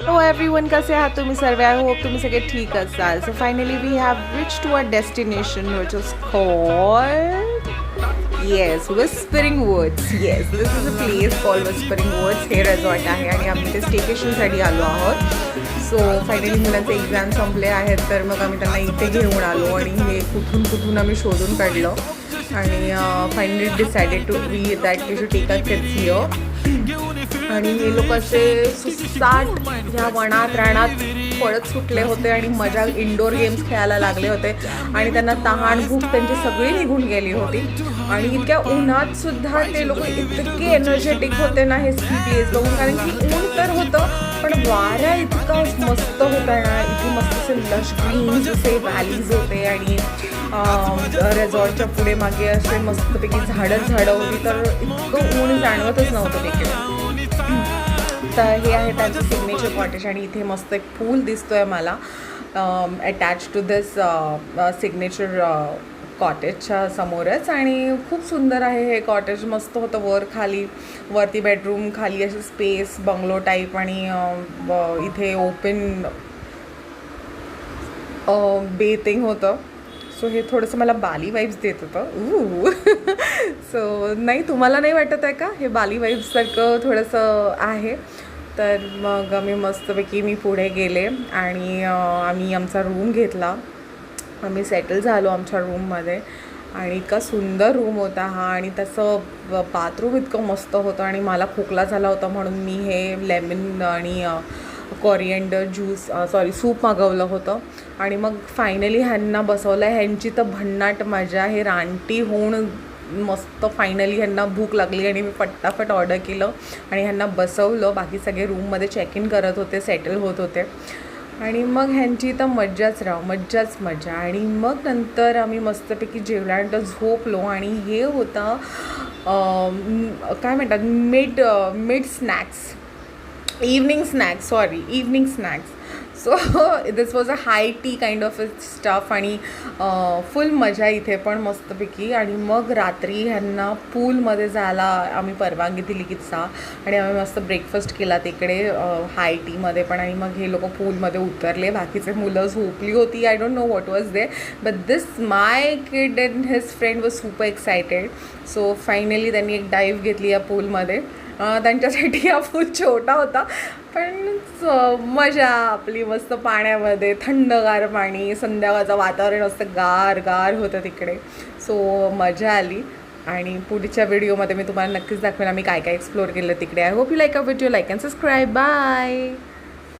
हो एव्हरीवन, कसे आहात तुम्ही सर्व? आय होप तुम्ही सगळे ठीक असाल. So finally we have reach to a destination which is called yes whispering woods. Yes, this is a place called whispering woods. हे रिसॉर्ट आहे आणि आम्ही ते स्टेकेशनसाठी आलो आहोत. सो फायनली मुलांचे एक्झाम संपले आहेत, तर मग आम्ही त्यांना इथे घेऊन आलो आणि हे कुठून कुठून आम्ही शोधून काढलं आणि finally decided to be that we should take a kids here. आणि हे लोक असे सुसाट ह्या वनात रानात पळत सुटले होते आणि मजा इंडोर गेम्स खेळायला लागले होते आणि त्यांना तहान भूक त्यांची सगळी निघून गेली होती. आणि इतक्या उन्हात सुद्धा ते लोक इतके एनर्जेटिक होते ना हे प्लेस बघून, कारण की ऊन तर होतं पण वारा इतका मस्त होता ना. इथे मस्त असे लश ग्रीन्स असे व्हॅलीज होते आणि रेझॉर्टच्या पुढे मागे असे मस्तपैकी झाडं होती, तर इतकं ऊन जाणवतच नव्हतं तिकडे. तर हे आहे त्यांचं सिग्नेचर कॉटेज आणि इथे मस्त एक पूल दिसतो आहे मला अटॅच टू दिस सिग्नेचर कॉटेजच्या समोरच. आणि खूप सुंदर आहे हे कॉटेज, मस्त होतं. वरती बेडरूम, खाली अशी स्पेस बंगलो टाईप आणि इथे ओपन बेथिंग होतं. सो हे थोडंसं मला बाली वाईब्स देत होतं. सो नाही, तुम्हाला नाही वाटत आहे का हे बाली वाईब्ससारखं थोडंसं आहे? तर मग मी पुढे गेले आणि आम्ही आमचा रूम घेतला. आम्ही सेटल झालो आमच्या रूममध्ये आणि इतका सुंदर रूम होता हा. आणि तसं बाथरूम इतकं मस्त होतं आणि मला खोकला झाला होता म्हणून मी हे लेमन आणि कोरिएंडर सूप मागवलं होतं. आणि मग फायनली ह्यांना बसवलं. ह्यांची तर भन्नाट मजा, हे रानटी होऊन मस्त फायनली ह्यांना भूक लागली आणि मी फटाफट ऑर्डर केलं आणि ह्यांना बसवलं. बाकी सगळे रूममध्ये चेक इन करत होते, सेटल होत होते आणि मग ह्यांची तर मज्जाच मजा. आणि मग नंतर आम्ही मस्तपैकी जेवल्यानंतर झोपलो आणि हे होतं काय म्हणतात evening snacks. So this was a high T kind of stuff आणि फुल मजा इथे पण मस्तपैकी. आणि मग रात्री ह्यांना पूलमध्ये जायला आम्ही परवानगी दिली किस्सा आणि आम्ही मस्त ब्रेकफास्ट केला तिकडे हाय टीमध्ये पण. आणि मग हे लोक पूलमध्ये उतरले, बाकीचे मुलं झोपली होती. I don't know what was they, but this my kid and his friend was super excited. So finally त्यांनी एक डाईव्ह घेतली या पूलमध्ये. त्यांच्यासाठी हा पूल छोटा होता पण मजा आपली मस्त पाण्यामध्ये, थंडगार पाणी, संध्याकाळचं वातावरण असतं गार होतं तिकडे. सो मजा आली. आणि पुढच्या व्हिडिओमध्ये मी तुम्हाला नक्कीच दाखवेन आम्ही काय एक्सप्लोअर केलं तिकडे. I hope you like a video, like and subscribe. Bye.